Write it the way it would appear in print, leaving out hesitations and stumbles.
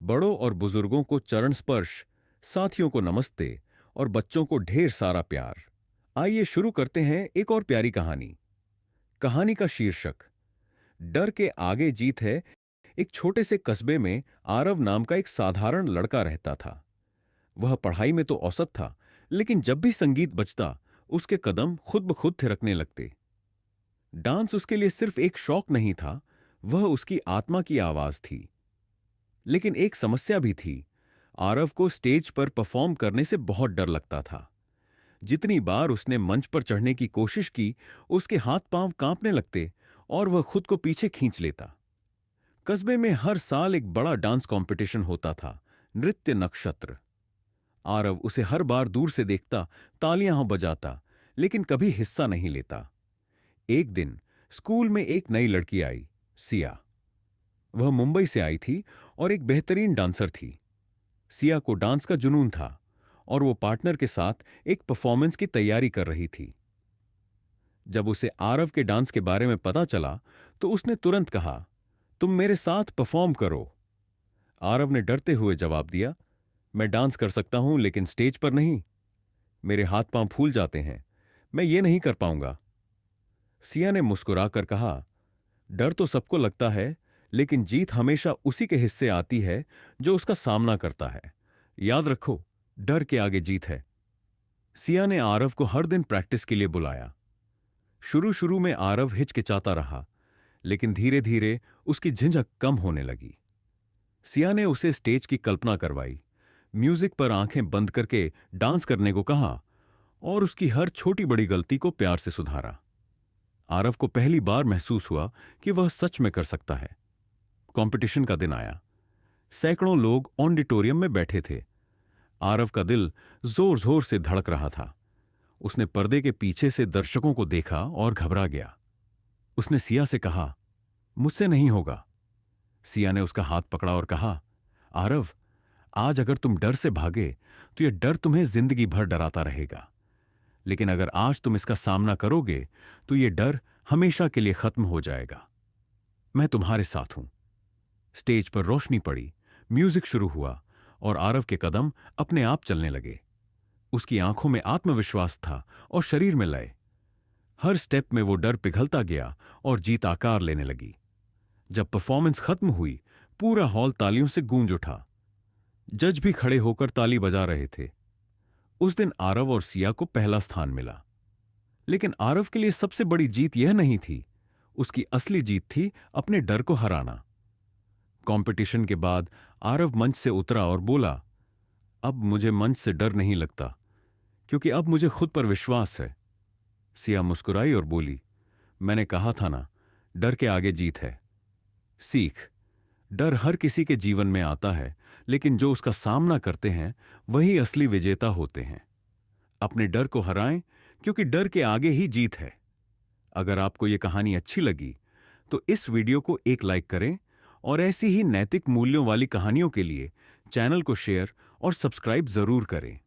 बड़ों और बुजुर्गों को चरण स्पर्श, साथियों को नमस्ते और बच्चों को ढेर सारा प्यार। आइए शुरू करते हैं एक और प्यारी कहानी। कहानी का शीर्षक डर के आगे जीत है। एक छोटे से कस्बे में आरव नाम का एक साधारण लड़का रहता था। वह पढ़ाई में तो औसत था, लेकिन जब भी संगीत बजता, उसके कदम खुद ब खुद थिरकने लगते। डांस उसके लिए सिर्फ एक शौक नहीं था, वह उसकी आत्मा की आवाज थी। लेकिन एक समस्या भी थी। आरव को स्टेज पर परफॉर्म करने से बहुत डर लगता था। जितनी बार उसने मंच पर चढ़ने की कोशिश की, उसके हाथ पांव कांपने लगते और वह खुद को पीछे खींच लेता। कस्बे में हर साल एक बड़ा डांस कंपटीशन होता था, नृत्य नक्षत्र। आरव उसे हर बार दूर से देखता, तालियां बजाता, लेकिन कभी हिस्सा नहीं लेता। एक दिन स्कूल में एक नई लड़की आई, सिया। वह मुंबई से आई थी और एक बेहतरीन डांसर थी। सिया को डांस का जुनून था और वो पार्टनर के साथ एक परफॉर्मेंस की तैयारी कर रही थी। जब उसे आरव के डांस के बारे में पता चला, तो उसने तुरंत कहा, तुम मेरे साथ परफॉर्म करो। आरव ने डरते हुए जवाब दिया, मैं डांस कर सकता हूं, लेकिन स्टेज पर नहीं। मेरे हाथ पांव फूल जाते हैं, मैं ये नहीं कर पाऊंगा। सिया ने मुस्कुराकर कहा, डर तो सबको लगता है, लेकिन जीत हमेशा उसी के हिस्से आती है जो उसका सामना करता है। याद रखो, डर के आगे जीत है। सिया ने आरव को हर दिन प्रैक्टिस के लिए बुलाया। शुरू शुरू में आरव हिचकिचाता रहा, लेकिन धीरे धीरे उसकी झिझक कम होने लगी। सिया ने उसे स्टेज की कल्पना करवाई, म्यूजिक पर आंखें बंद करके डांस करने को कहा और उसकी हर छोटी बड़ी गलती को प्यार से सुधारा। आरव को पहली बार महसूस हुआ कि वह सच में कर सकता है। कंपटीशन का दिन आया। सैकड़ों लोग ऑडिटोरियम में बैठे थे। आरव का दिल जोर जोर से धड़क रहा था। उसने पर्दे के पीछे से दर्शकों को देखा और घबरा गया। उसने सिया से कहा, मुझसे नहीं होगा। सिया ने उसका हाथ पकड़ा और कहा, आरव, आज अगर तुम डर से भागे तो यह डर तुम्हें जिंदगी भर डराता रहेगा। लेकिन अगर आज तुम इसका सामना करोगे तो यह डर हमेशा के लिए खत्म हो जाएगा। मैं तुम्हारे साथ हूं। स्टेज पर रोशनी पड़ी, म्यूजिक शुरू हुआ और आरव के कदम अपने आप चलने लगे। उसकी आंखों में आत्मविश्वास था और शरीर में लय। हर स्टेप में वो डर पिघलता गया और जीत आकार लेने लगी। जब परफॉर्मेंस खत्म हुई, पूरा हॉल तालियों से गूंज उठा। जज भी खड़े होकर ताली बजा रहे थे। उस दिन आरव और सिया को पहला स्थान मिला। लेकिन आरव के लिए सबसे बड़ी जीत यह नहीं थी। उसकी असली जीत थी अपने डर को हराना। कंपटीशन के बाद आरव मंच से उतरा और बोला, अब मुझे मंच से डर नहीं लगता, क्योंकि अब मुझे खुद पर विश्वास है। सिया मुस्कुराई और बोली, मैंने कहा था ना, डर के आगे जीत है। सीख, डर हर किसी के जीवन में आता है, लेकिन जो उसका सामना करते हैं वही असली विजेता होते हैं। अपने डर को हराएं, क्योंकि डर के आगे ही जीत है। अगर आपको यह कहानी अच्छी लगी तो इस वीडियो को एक लाइक करें और ऐसी ही नैतिक मूल्यों वाली कहानियों के लिए चैनल को शेयर और सब्सक्राइब जरूर करें।